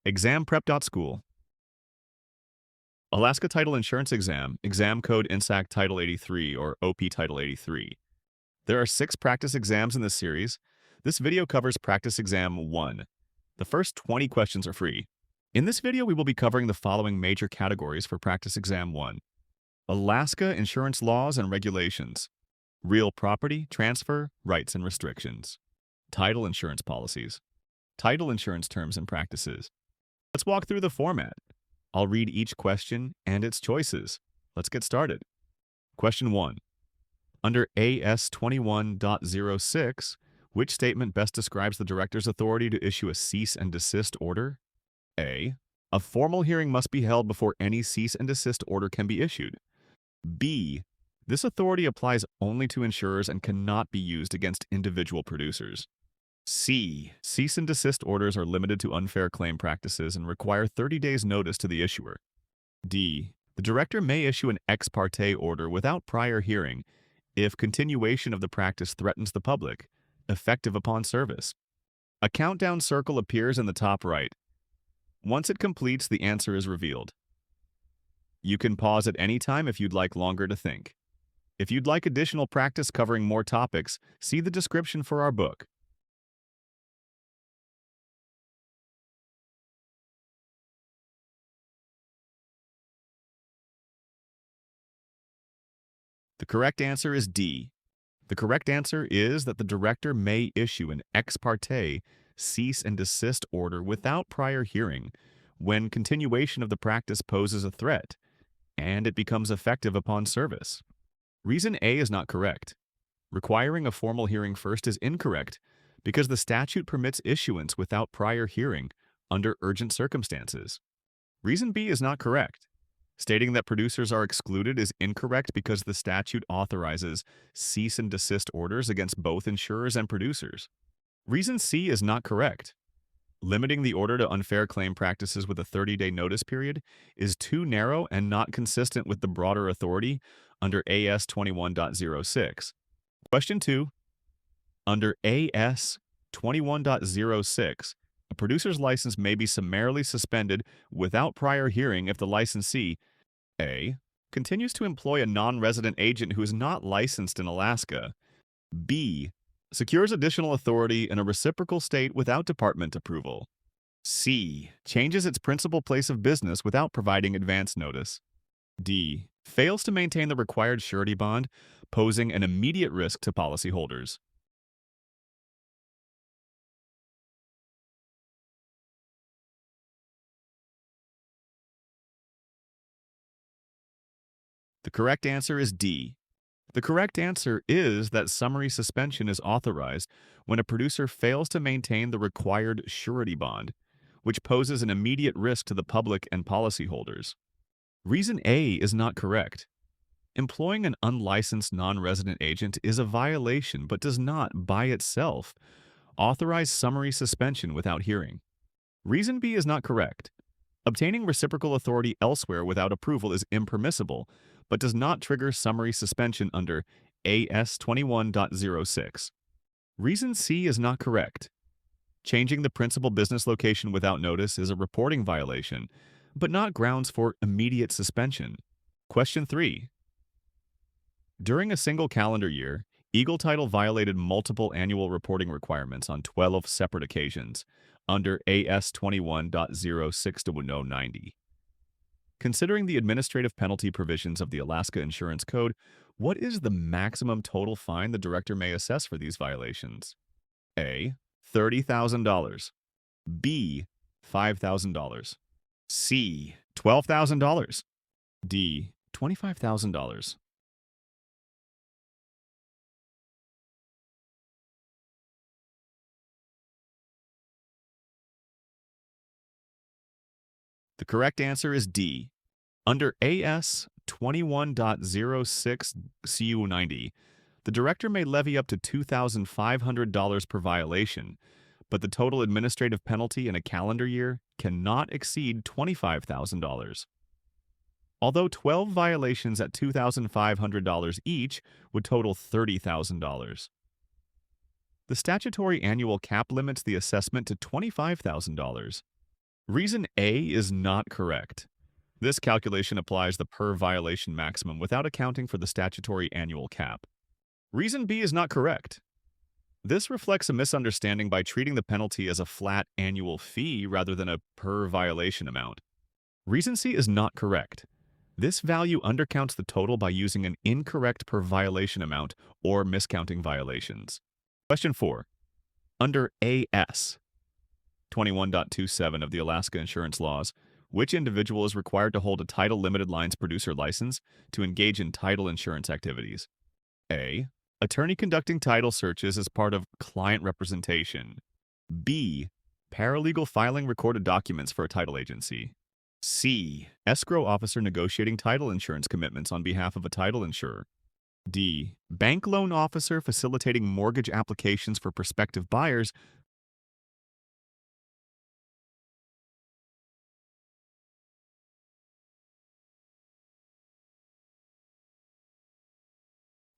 ExamPrep.School. Alaska Title Insurance Exam, exam code InsAK-Title83 or OPTitle83. There are 6 practice exams in this series. This video covers Practice Exam 1. The first 20 questions are free. In this video, we will be covering the following major categories for Practice Exam 1. Alaska insurance laws and regulations. Real property, transfer, rights and restrictions. Title insurance policies. Title insurance terms and practices. Let's walk through the format. I'll read each question and its choices. Let's get started. Question 1. Under AS 21.06, which statement best describes the director's authority to issue a cease and desist order? A. A formal hearing must be held before any cease and desist order can be issued. B. This authority applies only to insurers and cannot be used against individual producers. C. Cease and desist orders are limited to unfair claim practices and require 30 days notice to the issuer. D. The director may issue an ex parte order without prior hearing if continuation of the practice threatens the public, effective upon service. A countdown circle appears in the top right. Once it completes, the answer is revealed. You can pause at any time if you'd like longer to think. If you'd like additional practice covering more topics, see the description for our book. The correct answer is D. The correct answer is that the director may issue an ex parte cease and desist order without prior hearing when continuation of the practice poses a threat and it becomes effective upon service. Reason A is not correct. Requiring a formal hearing first is incorrect because the statute permits issuance without prior hearing under urgent circumstances. Reason B is not correct. Stating that producers are excluded is incorrect because the statute authorizes cease and desist orders against both insurers and producers. Reason C is not correct. Limiting the order to unfair claim practices with a 30-day notice period is too narrow and not consistent with the broader authority under AS 21.06. Question 2. Under AS 21.06, a producer's license may be summarily suspended without prior hearing if the licensee A. continues to employ a non-resident agent who is not licensed in Alaska, B. secures additional authority in a reciprocal state without department approval, C. changes its principal place of business without providing advance notice, D. fails to maintain the required surety bond, posing an immediate risk to policyholders. The correct answer is D. The correct answer is that summary suspension is authorized when a producer fails to maintain the required surety bond, which poses an immediate risk to the public and policyholders. Reason A is not correct. Employing an unlicensed non-resident agent is a violation but does not, by itself, authorize summary suspension without hearing. Reason B is not correct. Obtaining reciprocal authority elsewhere without approval is impermissible, but does not trigger summary suspension under AS 21.06. Reason C is not correct. Changing the principal business location without notice is a reporting violation, but not grounds for immediate suspension. Question 3. During a single calendar year, Eagle Title violated multiple annual reporting requirements on 12 separate occasions under AS 21.06-090. Considering the administrative penalty provisions of the Alaska Insurance Code, what is the maximum total fine the director may assess for these violations? A. $30,000. B. $5,000. C. $12,000. D. $25,000. The correct answer is D. Under AS 21.06 CU90, the director may levy up to $2,500 per violation, but the total administrative penalty in a calendar year cannot exceed $25,000. Although 12 violations at $2,500 each would total $30,000. The statutory annual cap limits the assessment to $25,000. Reason A is not correct. This calculation applies the per violation maximum without accounting for the statutory annual cap. Reason B is not correct. This reflects a misunderstanding by treating the penalty as a flat annual fee rather than a per violation amount. Reason C is not correct. This value undercounts the total by using an incorrect per violation amount or miscounting violations. Question 4. Under AS 21.27 of the Alaska Insurance Laws, which individual is required to hold a title limited lines producer license to engage in title insurance activities? A. Attorney conducting title searches as part of client representation. B. Paralegal filing recorded documents for a title agency. C. Escrow officer negotiating title insurance commitments on behalf of a title insurer. D. Bank loan officer facilitating mortgage applications for prospective buyers.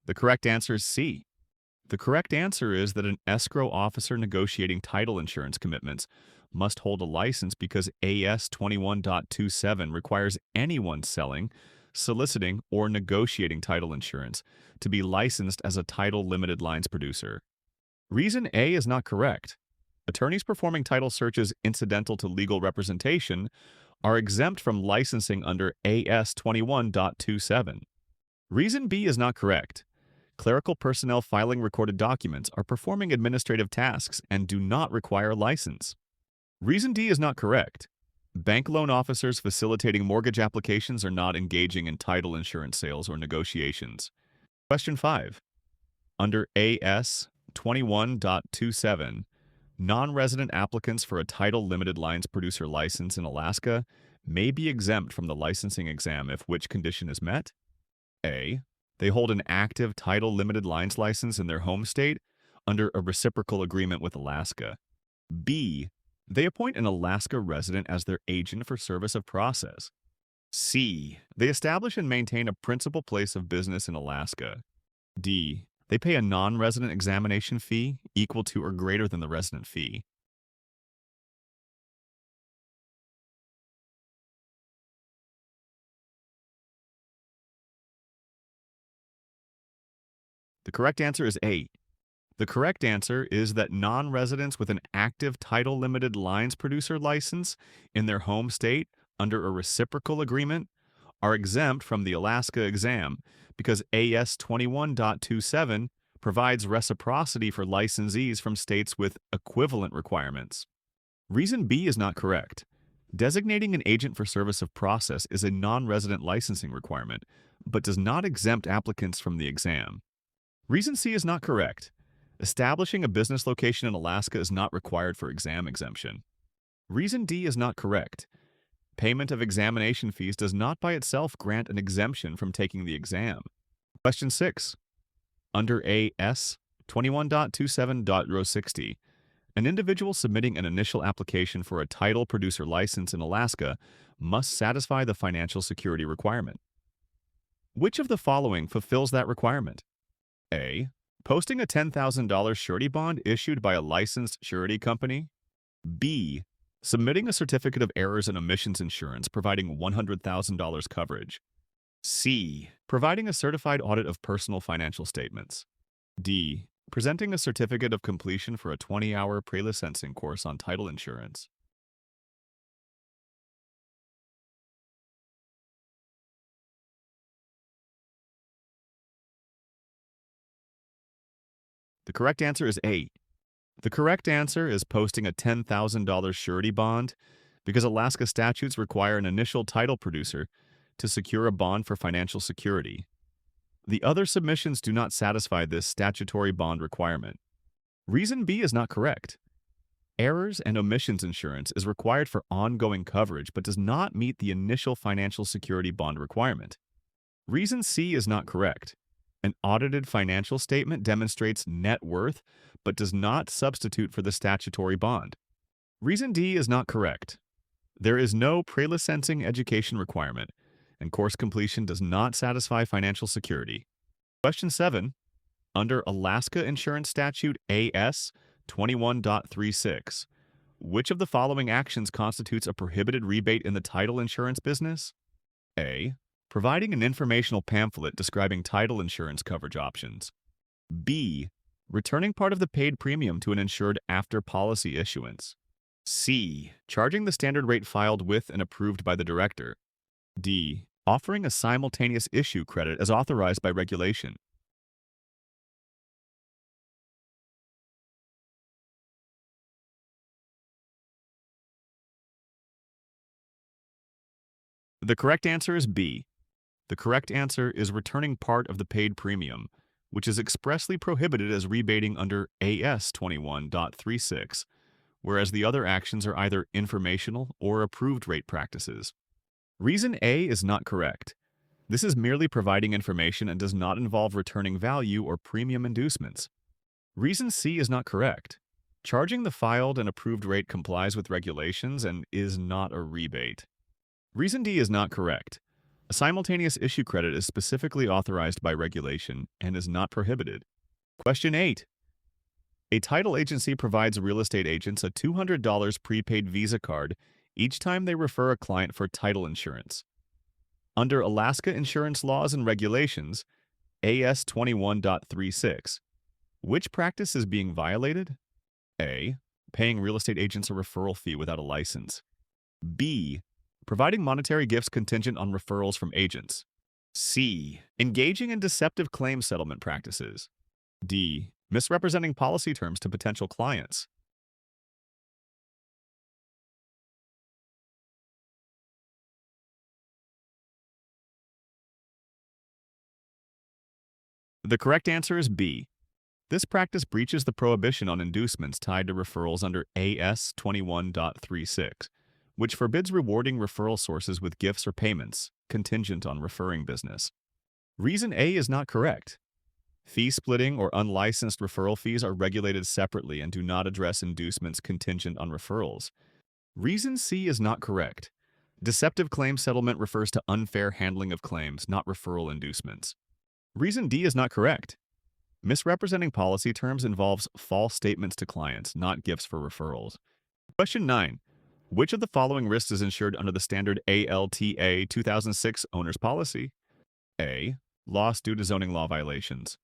The correct answer is C. The correct answer is that an escrow officer negotiating title insurance commitments must hold a license because AS 21.27 requires anyone selling, soliciting, or negotiating title insurance to be licensed as a title limited lines producer. Reason A is not correct. Attorneys performing title searches incidental to legal representation are exempt from licensing under AS 21.27. Reason B is not correct. Clerical personnel filing recorded documents are performing administrative tasks and do not require a license. Reason D is not correct. Bank loan officers facilitating mortgage applications are not engaging in title insurance sales or negotiations. Question 5. Under AS 21.27, non-resident applicants for a title limited lines producer license in Alaska may be exempt from the licensing exam if which condition is met? A. They hold an active title limited lines license in their home state under a reciprocal agreement with Alaska. B. They appoint an Alaska resident as their agent for service of process. C. They establish and maintain a principal place of business in Alaska. D. They pay a non-resident examination fee equal to or greater than the resident fee. The correct answer is A. The correct answer is that non-residents with an active title limited lines producer license in their home state under a reciprocal agreement are exempt from the Alaska exam because AS 21.27 provides reciprocity for licensees from states with equivalent requirements. Reason B is not correct. Designating an agent for service of process is a non-resident licensing requirement, but does not exempt applicants from the exam. Reason C is not correct. Establishing a business location in Alaska is not required for exam exemption. Reason D is not correct. Payment of examination fees does not by itself grant an exemption from taking the exam. Question 6. Under AS 21.27.60, an individual submitting an initial application for a title producer license in Alaska must satisfy the financial security requirement. Which of the following fulfills that requirement? A. Posting a $10,000 surety bond issued by a licensed surety company. B. Submitting a certificate of errors and omissions insurance providing $100,000 coverage. C. Providing a certified audit of personal financial statements. D. Presenting a certificate of completion for a 20-hour pre-licensing course on title insurance. The correct answer is A. The correct answer is posting a $10,000 surety bond because Alaska statutes require an initial title producer to secure a bond for financial security. The other submissions do not satisfy this statutory bond requirement. Reason B is not correct. Errors and omissions insurance is required for ongoing coverage but does not meet the initial financial security bond requirement. Reason C is not correct. An audited financial statement demonstrates net worth but does not substitute for the statutory bond. Reason D is not correct. There is no pre-licensing education requirement, and course completion does not satisfy financial security. Question 7. Under Alaska Insurance Statute AS 21.36, Which of the following actions constitutes a prohibited rebate in the title insurance business? A. Providing an informational pamphlet describing title insurance coverage options. B. Returning part of the paid premium to an insured after policy issuance. C. Charging the standard rate filed with and approved by the director. D. Offering a simultaneous issue credit as authorized by regulation. The correct answer is B. The correct answer is returning part of the paid premium, which is expressly prohibited as rebating under AS21.36, whereas the other actions are either informational or approved rate practices. Reason A is not correct. This is merely providing information and does not involve returning value or premium inducements. Reason C is not correct. Charging the filed and approved rate complies with regulations and is not a rebate. Reason D is not correct. A simultaneous issue credit is specifically authorized by regulation and is not prohibited. Question 8. A title agency provides real estate agents a $200 prepaid Visa card each time they refer a client for title insurance. Under Alaska insurance laws and regulations, AS 21.36, which practice is being violated? A. Paying real estate agents a referral fee without a license. B. Providing monetary gifts contingent on referrals from agents. C. Engaging in deceptive claim settlement practices. D. Misrepresenting policy terms to potential clients. The correct answer is B. This practice breaches the prohibition on inducements tied to referrals under AS 21.36, which forbids rewarding referral sources with gifts or payments contingent on referring business. Reason A is not correct. Fee splitting or unlicensed referral fees are regulated separately and do not address inducements contingent on referrals. Reason C is not correct. Deceptive claim settlement refers to unfair handling of claims, not referral inducements. Reason D is not correct. Misrepresenting policy terms involves false statements to clients, not gifts for referrals. Question 9. Which of the following risks is insured under the standard ALTA 2006 owner's policy? A. Loss due to zoning law violations.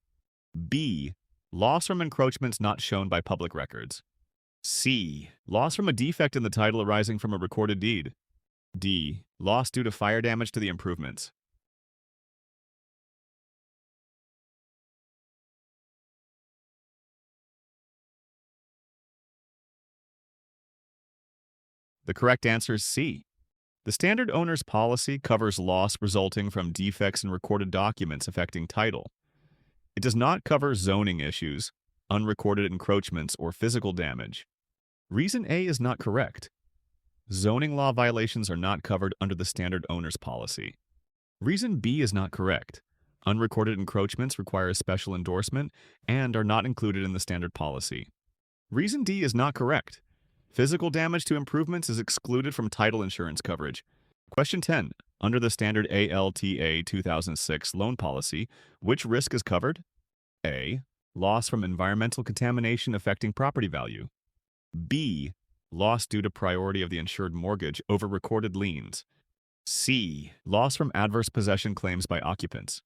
B. Loss from encroachments not shown by public records. C. Loss from a defect in the title arising from a recorded deed. D. Loss due to fire damage to the improvements. The correct answer is C. The standard owner's policy covers loss resulting from defects in recorded documents affecting title. It does not cover zoning issues, unrecorded encroachments, or physical damage. Reason A is not correct. Zoning law violations are not covered under the standard owner's policy. Reason B is not correct. Unrecorded encroachments require a special endorsement and are not included in the standard policy. Reason D is not correct. Physical damage to improvements is excluded from title insurance coverage. Question 10. Under the standard ALTA 2006 loan policy, which risk is covered? A. Loss from environmental contamination affecting property value. B. Loss due to priority of the insured mortgage over recorded liens. C. Loss from adverse possession claims by occupants.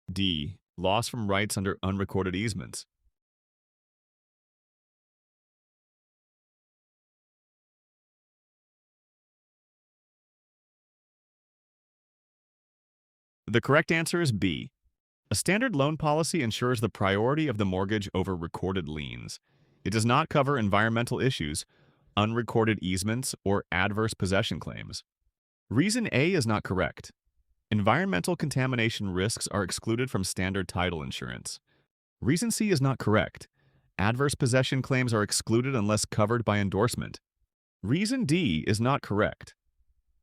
D. Loss from rights under unrecorded easements. The correct answer is B. A standard loan policy ensures the priority of the mortgage over recorded liens. It does not cover environmental issues, unrecorded easements, or adverse possession claims. Reason A is not correct. Environmental contamination risks are excluded from standard title insurance. Reason C is not correct. Adverse possession claims are excluded unless covered by endorsement. Reason D is not correct.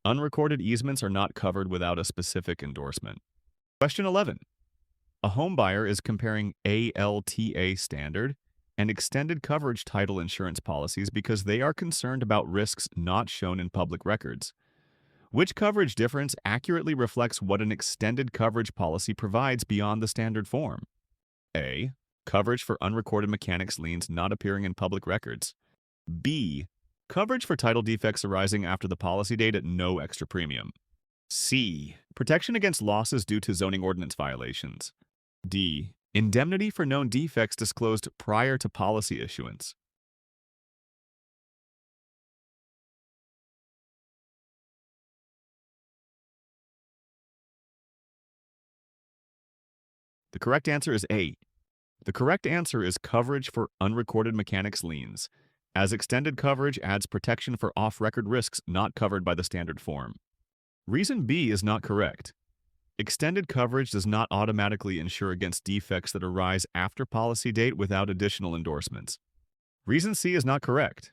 Unrecorded easements are not covered without a specific endorsement. Question 11. A home buyer is comparing ALTA standard and extended coverage title insurance policies because they are concerned about risks not shown in public records. Which coverage difference accurately reflects what an extended coverage policy provides beyond the standard form? A. Coverage for unrecorded mechanics liens not appearing in public records. B. Coverage for title defects arising after the policy date at no extra premium. C. Protection against losses due to zoning ordinance violations. D. Indemnity for known defects disclosed prior to policy issuance. The correct answer is A. The correct answer is coverage for unrecorded mechanics liens, as extended coverage adds protection for off-record risks not covered by the standard form. Reason B is not correct. Extended coverage does not automatically insure against defects that arise after policy date without additional endorsements. Reason C is not correct.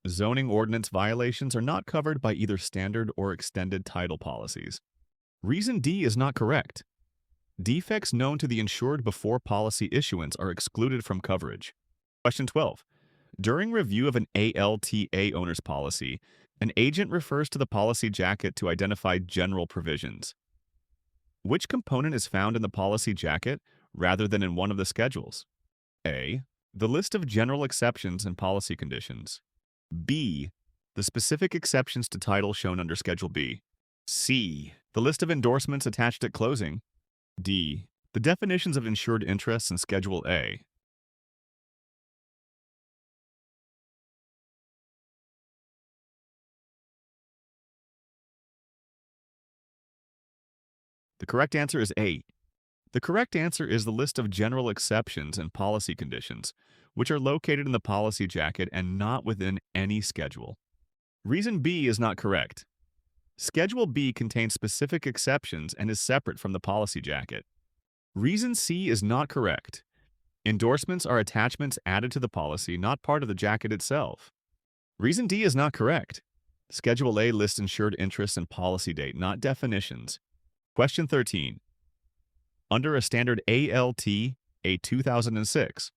Zoning ordinance violations are not covered by either standard or extended title policies. Reason D is not correct. Defects known to the insured before policy issuance are excluded from coverage. Question 12. During review of an ALTA owner's policy, an agent refers to the policy jacket to identify general provisions. Which component is found in the policy jacket rather than in one of the schedules? A. The list of general exceptions and policy conditions. B. The specific exceptions to title shown under Schedule B. C. The list of endorsements attached at closing. D. The definitions of insured interests in Schedule A. The correct answer is A. The correct answer is the list of general exceptions and policy conditions, which are located in the policy jacket and not within any schedule. Reason B is not correct. Schedule B contains specific exceptions and is separate from the policy jacket. Reason C is not correct. Endorsements are attachments added to the policy, not part of the jacket itself. Reason D is not correct. Schedule A lists insured interests and policy date, not definitions. Question 13. Under a standard ALTA-2006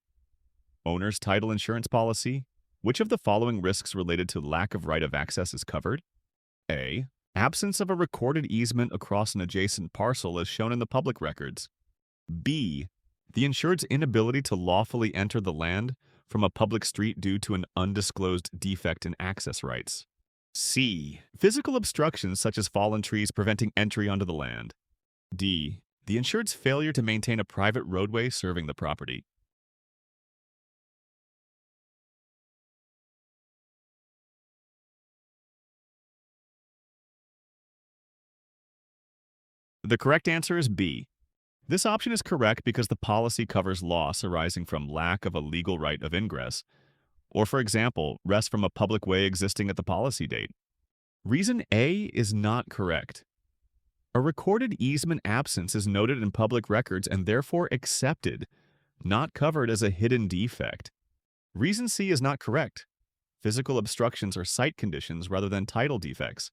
owner's title insurance policy, which of the following risks related to lack of right of access is covered? A. Absence of a recorded easement across an adjacent parcel as shown in the public records. B. The insured's inability to lawfully enter the land from a public street due to an undisclosed defect in access rights. C. Physical obstructions such as fallen trees preventing entry onto the land. D. The insured's failure to maintain a private roadway serving the property. The correct answer is B. This option is correct because the policy covers loss arising from lack of a legal right of ingress, or for example, rest from a public way existing at the policy date. Reason A is not correct. A recorded easement absence is noted in public records and therefore accepted, not covered as a hidden defect. Reason C is not correct. Physical obstructions are site conditions rather than title defects,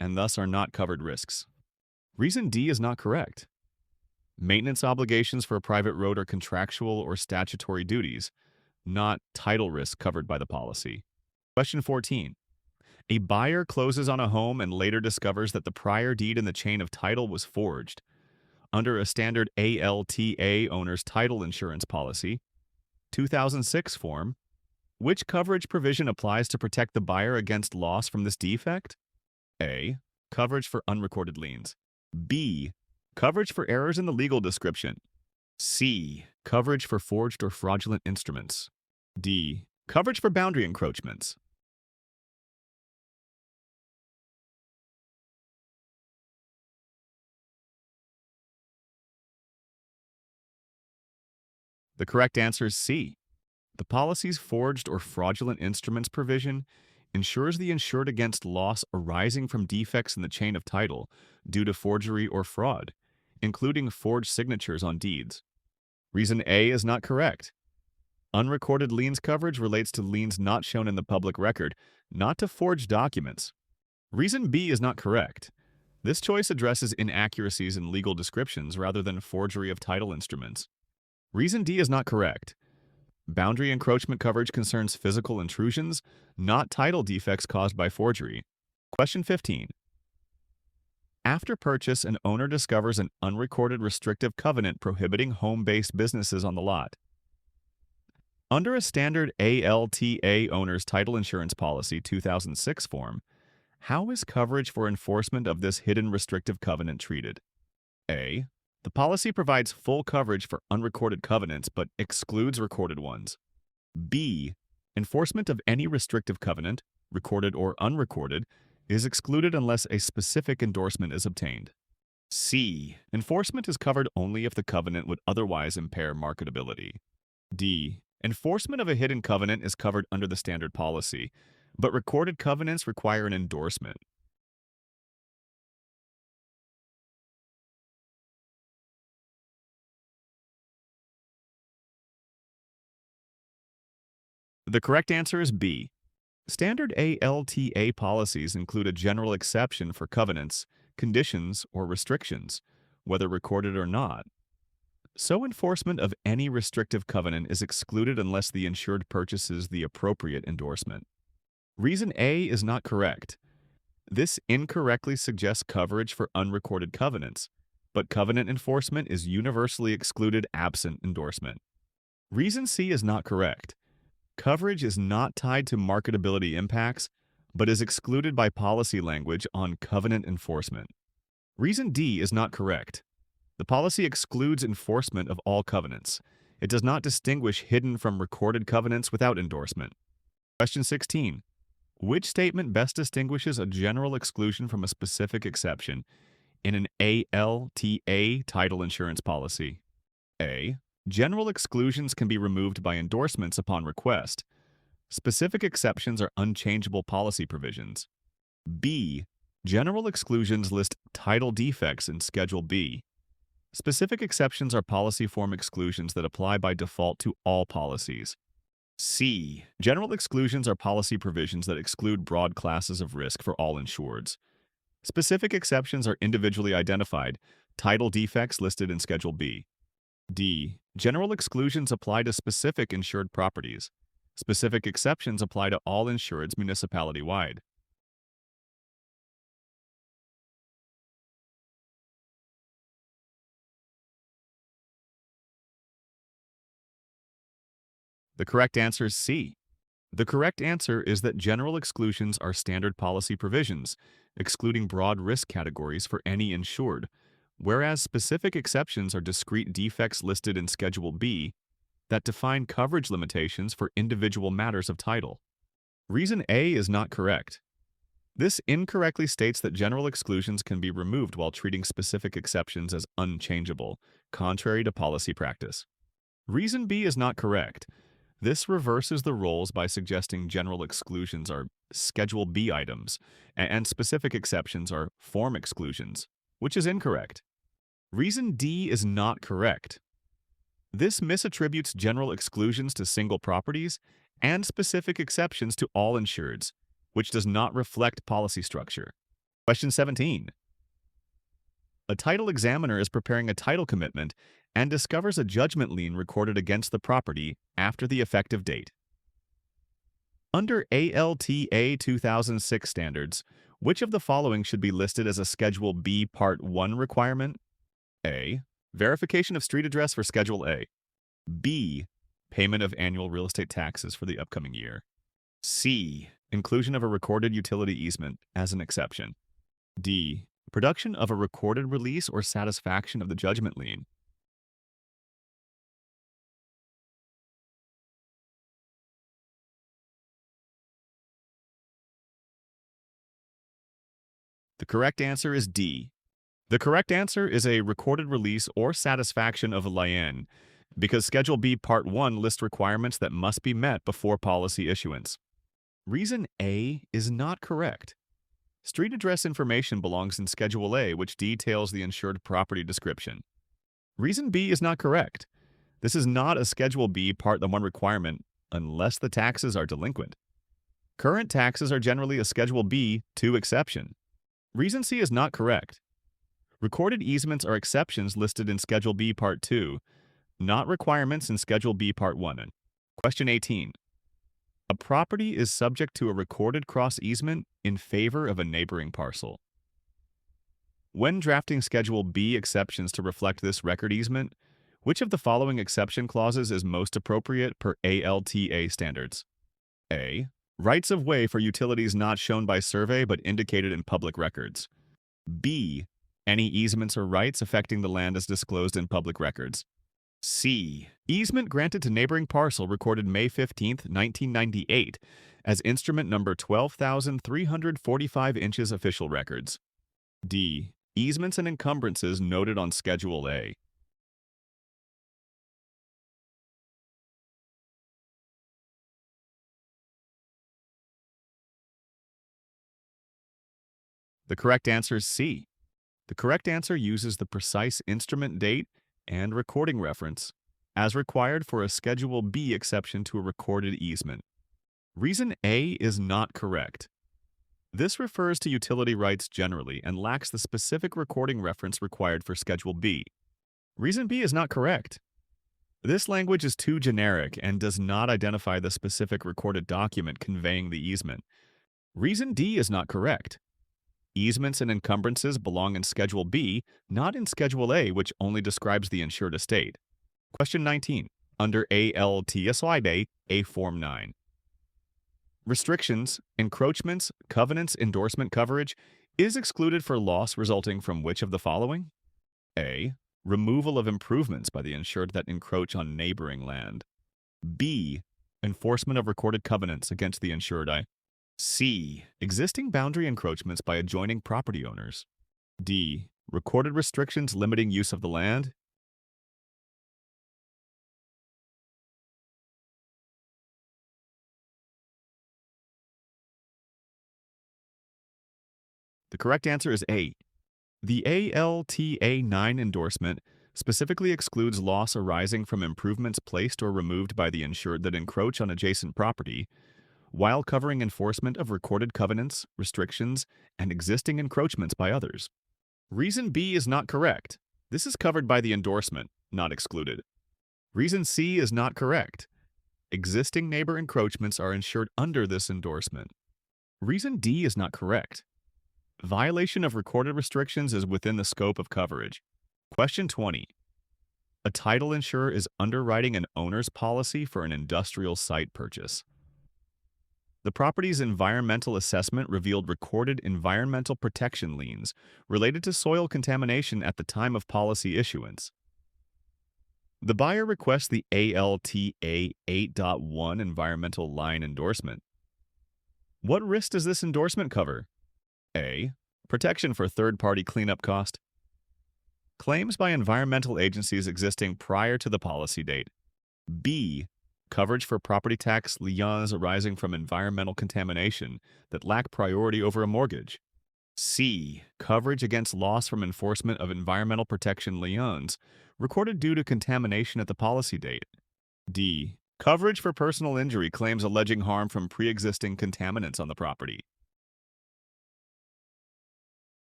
and thus are not covered risks. Reason D is not correct. Maintenance obligations for a private road are contractual or statutory duties, not title risk covered by the policy. Question 14. A buyer closes on a home and later discovers that the prior deed in the chain of title was forged. Under a standard ALTA owner's title insurance policy, 2006 form, which coverage provision applies to protect the buyer against loss from this defect? A. Coverage for unrecorded liens. B. Coverage for errors in the legal description. C. Coverage for forged or fraudulent instruments. D. Coverage for boundary encroachments. The correct answer is C. The policy's forged or fraudulent instruments provision ensures the insured against loss arising from defects in the chain of title due to forgery or fraud, including forged signatures on deeds. Reason A is not correct. Unrecorded liens coverage relates to liens not shown in the public record, not to forged documents. Reason B is not correct. This choice addresses inaccuracies in legal descriptions rather than forgery of title instruments. Reason D is not correct. Boundary encroachment coverage concerns physical intrusions, not title defects caused by forgery. Question 15. After purchase, an owner discovers an unrecorded restrictive covenant prohibiting home-based businesses on the lot. Under a standard ALTA Owner's Title Insurance Policy 2006 form, how is coverage for enforcement of this hidden restrictive covenant treated? A. The policy provides full coverage for unrecorded covenants but excludes recorded ones. B. Enforcement of any restrictive covenant, recorded or unrecorded, is excluded unless a specific endorsement is obtained. C. Enforcement is covered only if the covenant would otherwise impair marketability. D. Enforcement of a hidden covenant is covered under the standard policy, but recorded covenants require an endorsement. The correct answer is B. Standard ALTA policies include a general exception for covenants, conditions, or restrictions, whether recorded or not. So enforcement of any restrictive covenant is excluded unless the insured purchases the appropriate endorsement. Reason A is not correct. This incorrectly suggests coverage for unrecorded covenants, but covenant enforcement is universally excluded absent endorsement. Reason C is not correct. Coverage is not tied to marketability impacts, but is excluded by policy language on covenant enforcement. Reason D is not correct. The policy excludes enforcement of all covenants. It does not distinguish hidden from recorded covenants without endorsement. Question 16. Which statement best distinguishes a general exclusion from a specific exception in an ALTA title insurance policy? A. General exclusions can be removed by endorsements upon request. Specific exceptions are unchangeable policy provisions. B. General exclusions list title defects in Schedule B. Specific exceptions are policy form exclusions that apply by default to all policies. C. General exclusions are policy provisions that exclude broad classes of risk for all insureds. Specific exceptions are individually identified, title defects listed in Schedule B. D. General exclusions apply to specific insured properties. Specific exceptions apply to all insureds municipality-wide. The correct answer is C. The correct answer is that general exclusions are standard policy provisions, excluding broad risk categories for any insured, whereas specific exceptions are discrete defects listed in Schedule B that define coverage limitations for individual matters of title. Reason A is not correct. This incorrectly states that general exclusions can be removed while treating specific exceptions as unchangeable, contrary to policy practice. Reason B is not correct. This reverses the roles by suggesting general exclusions are Schedule B items and specific exceptions are form exclusions, which is incorrect. Reason D is not correct. This misattributes general exclusions to single properties and specific exceptions to all insureds, which does not reflect policy structure. Question 17. A title examiner is preparing a title commitment and discovers a judgment lien recorded against the property after the effective date. Under ALTA 2006 standards, which of the following should be listed as a Schedule B Part 1 requirement? A. Verification of street address for Schedule A. B. Payment of annual real estate taxes for the upcoming year. C. Inclusion of a recorded utility easement as an exception. D. Production of a recorded release or satisfaction of the judgment lien. The correct answer is D. The correct answer is a recorded release or satisfaction of a lien, because Schedule B Part 1 lists requirements that must be met before policy issuance. Reason A is not correct. Street address information belongs in Schedule A, which details the insured property description. Reason B is not correct. This is not a Schedule B Part 1 requirement unless the taxes are delinquent. Current taxes are generally a Schedule B 2 exception. Reason C is not correct. Recorded easements are exceptions listed in Schedule B Part 2, not requirements in Schedule B Part 1. Question 18. A property is subject to a recorded cross easement in favor of a neighboring parcel. When drafting Schedule B exceptions to reflect this record easement, Which of the following exception clauses is most appropriate per ALTA standards? A. Rights of way for utilities not shown by survey but indicated in public records. B. Any easements or rights affecting the land as disclosed in public records. C. Easement granted to neighboring parcel recorded May 15, 1998 as instrument number 12,345 inches official records. D. Easements and encumbrances noted on Schedule A. The correct answer is C. The correct answer uses the precise instrument date and recording reference as required for a Schedule B exception to a recorded easement. Reason A is not correct. This refers to utility rights generally and lacks the specific recording reference required for Schedule B. Reason B is not correct. This language is too generic and does not identify the specific recorded document conveying the easement. Reason D is not correct. Easements and encumbrances belong in Schedule B, not in Schedule A, which only describes the insured estate. Question 19. Under ALTA A Form 9. Restrictions, encroachments, covenants, endorsement coverage is excluded for loss resulting from which of the following? A. Removal of improvements by the insured that encroach on neighboring land. B. Enforcement of recorded covenants against the insured. C. Existing boundary encroachments by adjoining property owners. D. Recorded restrictions limiting use of the land. The correct answer is A. The ALTA9 endorsement specifically excludes loss arising from improvements placed or removed by the insured that encroach on adjacent property, while covering enforcement of recorded covenants, restrictions, and existing encroachments by others. Reason B is not correct. This is covered by the endorsement, not excluded. Reason C is not correct. Existing neighbor encroachments are insured under this endorsement. Reason D is not correct. Violation of recorded restrictions is within the scope of coverage. Question 20. A title insurer is underwriting an owner's policy for an industrial site purchase. The property's environmental assessment revealed recorded environmental protection liens related to soil contamination at the time of policy issuance. The buyer requests the ALTA 8.1 environmental line endorsement. What risk does this endorsement cover? A. Protection for third-party cleanup cost. Claims by environmental agencies existing prior to the policy date. B. Coverage for property tax liens arising from environmental contamination that lack priority over a mortgage. C. Coverage against loss from enforcement of environmental protection liens recorded due to contamination at the policy date. D. Coverage for personal injury claims alleging harm from pre-existing contaminants on the property.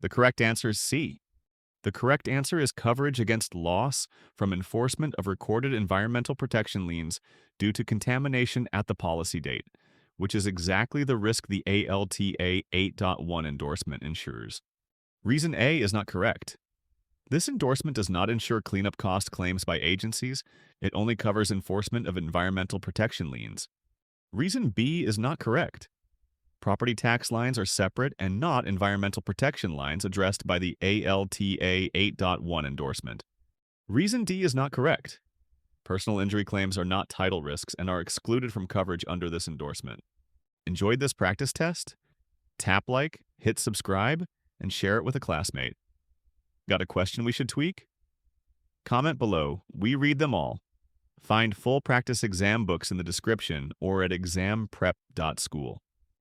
The correct answer is C. The correct answer is coverage against loss from enforcement of recorded environmental protection liens due to contamination at the policy date, which is exactly the risk the ALTA 8.1 endorsement insures. Reason A is not correct. This endorsement does not insure cleanup cost claims by agencies. It only covers enforcement of environmental protection liens. Reason B is not correct. Property tax lines are separate and not environmental protection lines addressed by the ALTA 8.1 endorsement. Reason D is not correct. Personal injury claims are not title risks and are excluded from coverage under this endorsement. Enjoyed this practice test? Tap like, hit subscribe, and share it with a classmate. Got a question we should tweak? Comment below. We read them all. Find full practice exam books in the description or at ExamPrep.School.